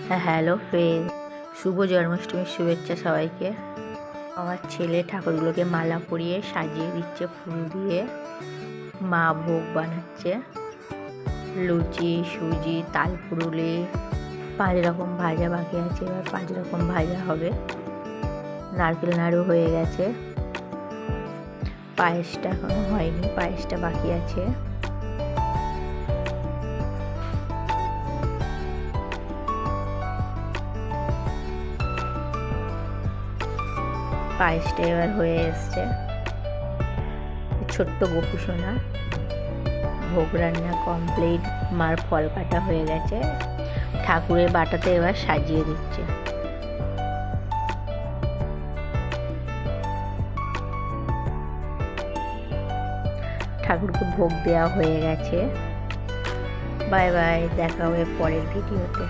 Hello friend, শুভ জন্মাষ্টমীর শুভেচ্ছা সবাইকে। আমার ছেলে ঠাকুরগুলোকে মালা পরিয়ে সাজিয়ে দিচ্ছে ফুল দিয়ে। মা ভোগ বানাচ্ছে, লুচি, সুজি, তালপুরুলি, 5 রকম ভাজা বাকি আছে। এবার 5 রকম ভাজা হবে। নারকেল নাড়ু হয়ে গেছে, পায়েসটা এখনো হয়নি, পায়েসটা বাকি আছে। পায়েসটা এবার হয়ে এসছে। ছোট্ট গোপু সোনা ভোগ রান্না কমপ্লিট। মার ফল কাটা হয়ে গেছে, ঠাকুরের বাটাতে এবার সাজিয়ে দিচ্ছে। ঠাকুরকে ভোগ দেওয়া হয়ে গেছে। বাই বাই, দেখা হবে পরের ভিডিওতে।